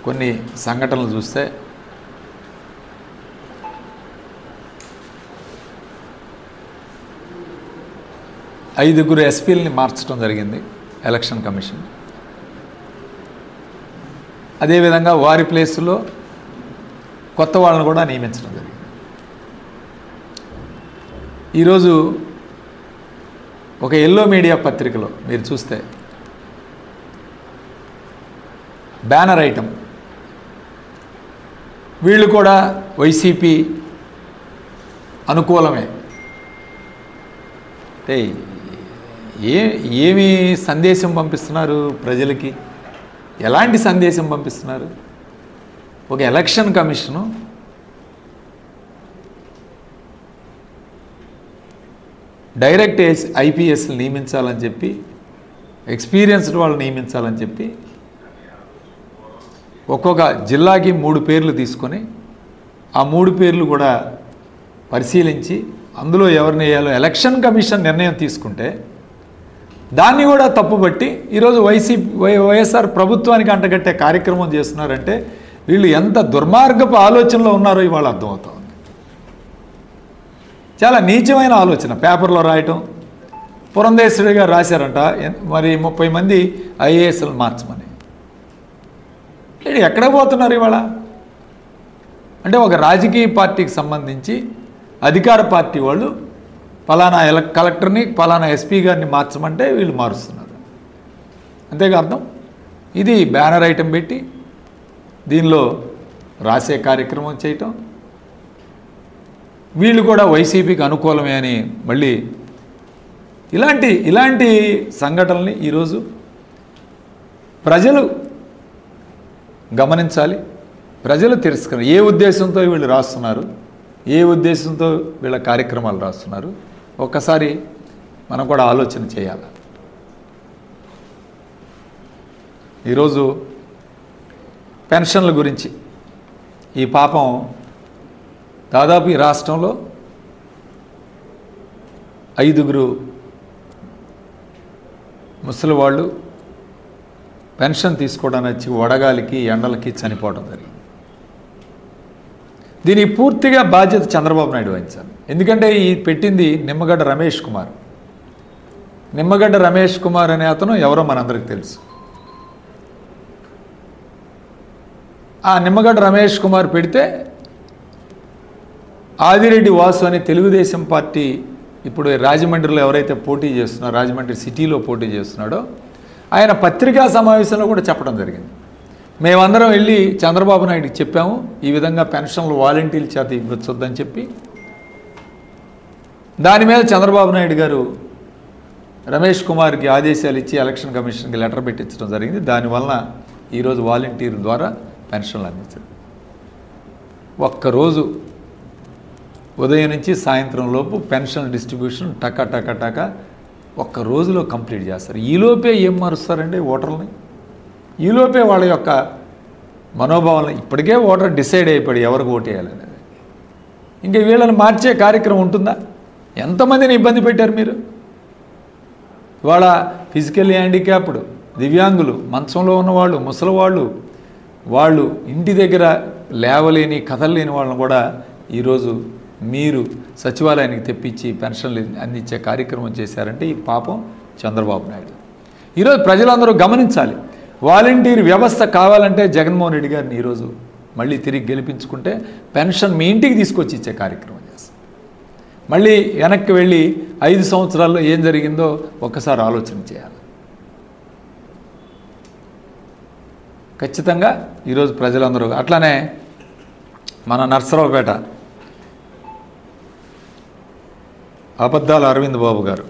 కొన్ని సంఘటనలు చూస్తే ఐదుగురు ఎస్పీలని మార్చడం జరిగింది ఎలక్షన్ కమిషన్. అదేవిధంగా వారి ప్లేసులో కొత్త వాళ్ళని కూడా నియమించడం జరిగింది. ఈరోజు ఒక ఎల్లో మీడియా పత్రికలో మీరు చూస్తే బ్యానర్ ఐటమ్ వీళ్ళు కూడా వైసీపీ అనుకూలమే. అంటే ఏమి సందేశం పంపిస్తున్నారు ప్రజలకి? ఎలాంటి సందేశం పంపిస్తున్నారు? ఒక ఎలక్షన్ కమిషను డైరెక్ట్ ఐపీఎస్లు నియమించాలని చెప్పి, ఎక్స్పీరియన్స్డ్ వాళ్ళు నియమించాలని చెప్పి ఒక్కొక్క జిల్లాకి 3 పేర్లు తీసుకొని ఆ 3 పేర్లు కూడా పరిశీలించి అందులో ఎవరిని వేయాలో ఎలక్షన్ కమిషన్ నిర్ణయం తీసుకుంటే దాన్ని కూడా తప్పుబట్టి ఈరోజు వైఎస్ఆర్ ప్రభుత్వానికి అంటగట్టే కార్యక్రమం చేస్తున్నారంటే వీళ్ళు ఎంత దుర్మార్గపు ఆలోచనలో ఉన్నారో ఇవాళ అర్థమవుతా ఉంది. చాలా నీచమైన ఆలోచన. పేపర్లో రాయటం, పురంధేశ్వరి గారు రాశారంట మరి 30 మంది ఐఏఎస్లు మార్చమని. ఎక్కడ పోతున్నారు ఇవాళ? అంటే ఒక రాజకీయ పార్టీకి సంబంధించి అధికార పార్టీ వాళ్ళు ఫలానా కలెక్టర్ని ఫలానా ఎస్పీ గారిని మార్చమంటే వీళ్ళు మారుస్తున్నారు. అంతేగా అర్థం? ఇది బ్యానర్ ఐటెం పెట్టి దీనిలో రాసే కార్యక్రమం చేయటం, వీళ్ళు కూడా వైసీపీకి అనుకూలమే అని మళ్ళీ ఇలాంటి సంఘటనల్ని ఈరోజు ప్రజలు గమనించాలి. ప్రజలు తిరస్కరణ ఏ ఉద్దేశంతో వీళ్ళు రాస్తున్నారు, ఏ ఉద్దేశంతో వీళ్ళ కార్యక్రమాలు రాస్తున్నారు ఒక్కసారి మనం కూడా ఆలోచన చేయాలి. ఈరోజు పెన్షన్ల గురించి ఈ పాపం దాదాపు ఈ రాష్ట్రంలో 5గురు ముసలి వాళ్ళు పెన్షన్ తీసుకోవడానికి వచ్చి వడగాలికి ఎండలకి చనిపోవడం జరిగింది. దీనికి పూర్తిగా బాధ్యత చంద్రబాబు నాయుడు వహించాలి. ఎందుకంటే ఈ పెట్టింది నిమ్మగడ్డ రమేష్ కుమార్. నిమ్మగడ్డ రమేష్ కుమార్ అనే అతను ఎవరో మనందరికీ తెలుసు. ఆ నిమ్మగడ్డ రమేష్ కుమార్ పెడితే ఆదిరెడ్డి వాసు అనే తెలుగుదేశం పార్టీ ఇప్పుడు రాజమండ్రిలో ఎవరైతే పోటీ చేస్తున్నారో, రాజమండ్రి సిటీలో పోటీ చేస్తున్నాడో ఆయన పత్రికా సమావేశంలో కూడా చెప్పడం జరిగింది. మేమందరం వెళ్ళి చంద్రబాబు నాయుడికి చెప్పాము ఈ విధంగా పెన్షన్లు వాలంటీర్ల చేత ఇవ్వచ్చొద్దని చెప్పి. దాని మీద చంద్రబాబు నాయుడు గారు రమేష్ కుమార్కి ఆదేశాలు ఇచ్చి ఎలక్షన్ కమిషన్కి లెటర్ పెట్టించడం జరిగింది. దానివలన ఈరోజు వాలంటీర్ ద్వారా పెన్షన్లు అందించారు. ఒక్కరోజు ఉదయం నుంచి సాయంత్రం లోపు పెన్షన్ డిస్ట్రిబ్యూషన్ టకా ఒక్క రోజులో కంప్లీట్ చేస్తారు. ఈలోపే ఏం మారుస్తారండి ఓటర్లని? ఈలోపే వాళ్ళ యొక్క మనోభావాలను ఇప్పటికే ఓటర్ డిసైడ్ అయిపోయి ఎవరికి ఓటేయాలనేది. ఇంకా వీళ్ళని మార్చే కార్యక్రమం ఉంటుందా? ఎంతమందిని ఇబ్బంది పెట్టారు మీరు? ఇవాళ ఫిజికల్లీ హ్యాండిక్యాప్డ్, దివ్యాంగులు, మంచంలో ఉన్నవాళ్ళు, ముసలివాళ్ళు, వాళ్ళు ఇంటి దగ్గర లేవలేని కథలేని వాళ్ళని కూడా ఈరోజు మీరు సచివాలయానికి తెప్పించి పెన్షన్లు అందించే కార్యక్రమం చేశారంటే ఈ పాపం చంద్రబాబు నాయుడు. ఈరోజు ప్రజలందరూ గమనించాలి. వాలంటీర్ వ్యవస్థ కావాలంటే జగన్మోహన్ రెడ్డి గారిని ఈరోజు మళ్ళీ తిరిగి గెలిపించుకుంటే పెన్షన్ మీ ఇంటికి తీసుకొచ్చి ఇచ్చే కార్యక్రమం చేస్తాం. మళ్ళీ వెనక్కి వెళ్ళి 5 సంవత్సరాల్లో ఏం జరిగిందో ఒక్కసారి ఆలోచన చేయాలి. ఖచ్చితంగా ఈరోజు ప్రజలందరూ అట్లానే మన నర్సరావుపేట అబద్ధాల అరవింద్ బాబు గారు